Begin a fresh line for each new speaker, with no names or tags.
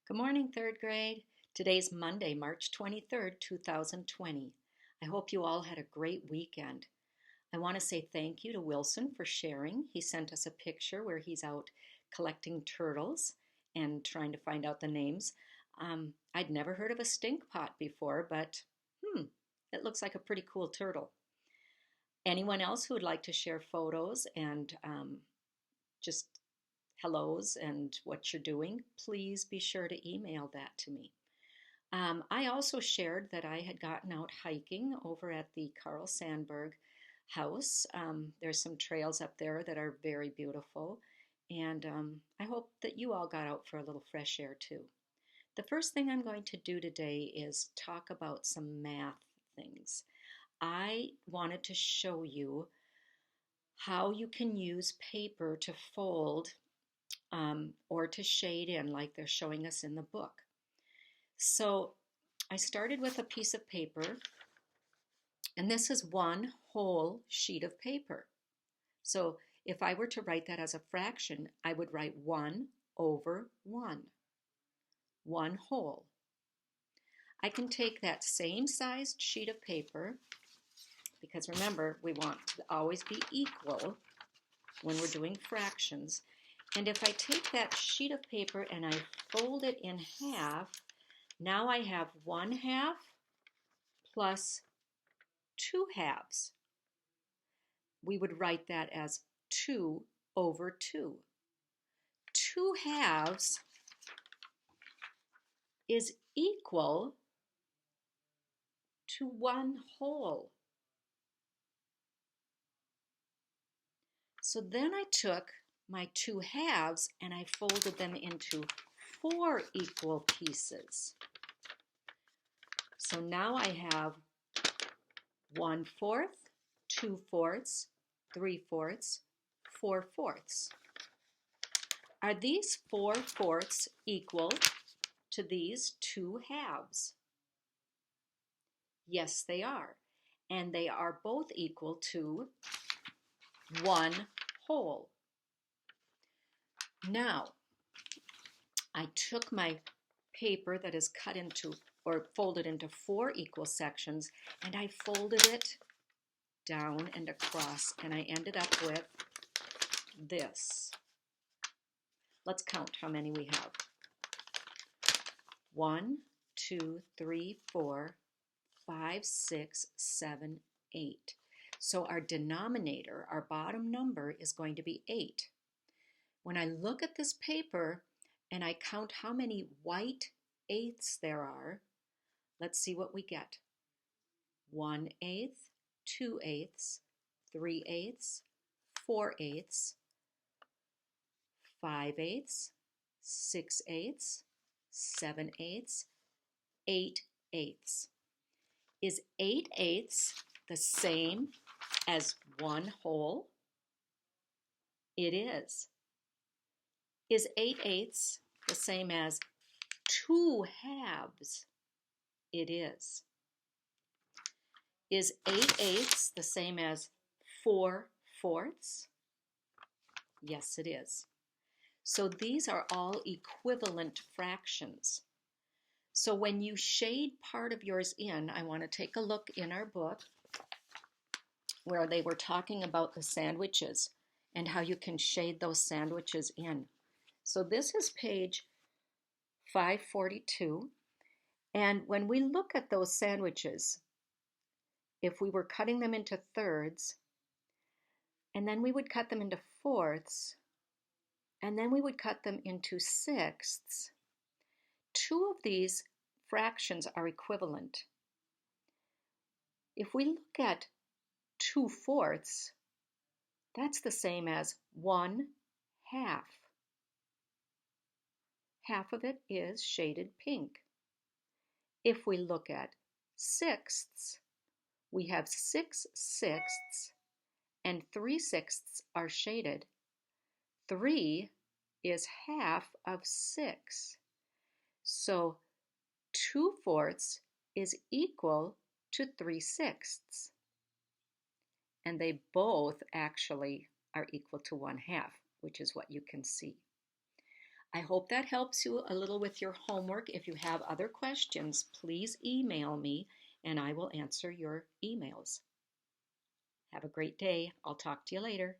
Good morning, third grade. Today's Monday, March 23rd, 2020. I hope you all had a great weekend. I want to say thank you to Wilson for sharing. He sent us a picture where he's out collecting turtles and trying to find out the names. I'd never heard of a stink pot before, but it looks like a pretty cool turtle. Anyone else who would like to share photos and just hellos and what you're doing, please be sure to email that to me. I also shared that I had gotten out hiking over at the Carl Sandburg house. There's some trails up there that are very beautiful, and I hope that you all got out for a little fresh air too. The first thing I'm going to do today is talk about some math things. I wanted to show you how you can use paper to fold or to shade in like they're showing us in the book. So I started with a piece of paper, and this is one whole sheet of paper. So if I were to write that as a fraction, I would write 1 over 1 whole. I can take that same sized sheet of paper, because remember, we want to always be equal when we're doing fractions. And if I take that sheet of paper and I fold it in half, now I have 1/2 plus 2/2. We would write that as 2 over 2. 2/2 is equal to 1 whole. So then I took my 2/2 and I folded them into 4 equal pieces. So now I have 1/4, 2/4, 3/4, 4/4. Are these 4/4 equal to these 2/2? Yes, they are. And they are both equal to 1 whole. Now, I took my paper that is cut into or folded into 4 equal sections, and I folded it down and across, and I ended up with this. Let's count how many we have. 1, 2, 3, 4, 5, 6, 7, 8. So our denominator, our bottom number, is going to be 8. When I look at this paper and I count how many white eighths there are, let's see what we get. 1/8, 2/8, 3/8, 4/8, 5/8, 6/8, 7/8, 8/8. Is 8/8 the same as 1 whole? It is. Is 8/8 the same as 2/2? It is. Is 8/8 the same as 4/4? Yes, it is. So these are all equivalent fractions. So when you shade part of yours in, I want to take a look in our book where they were talking about the sandwiches and how you can shade those sandwiches in. So this is page 542. And when we look at those sandwiches, if we were cutting them into thirds, and then we would cut them into fourths, and then we would cut them into sixths, 2 of these fractions are equivalent. If we look at 2/4, that's the same as 1/2. Half of it is shaded pink. If we look at sixths, we have 6/6 and 3/6 are shaded. 3 is half of 6. So 2/4 is equal to 3/6. And they both actually are equal to 1/2, which is what you can see. I hope that helps you a little with your homework. If you have other questions, please email me and I will answer your emails. Have a great day. I'll talk to you later.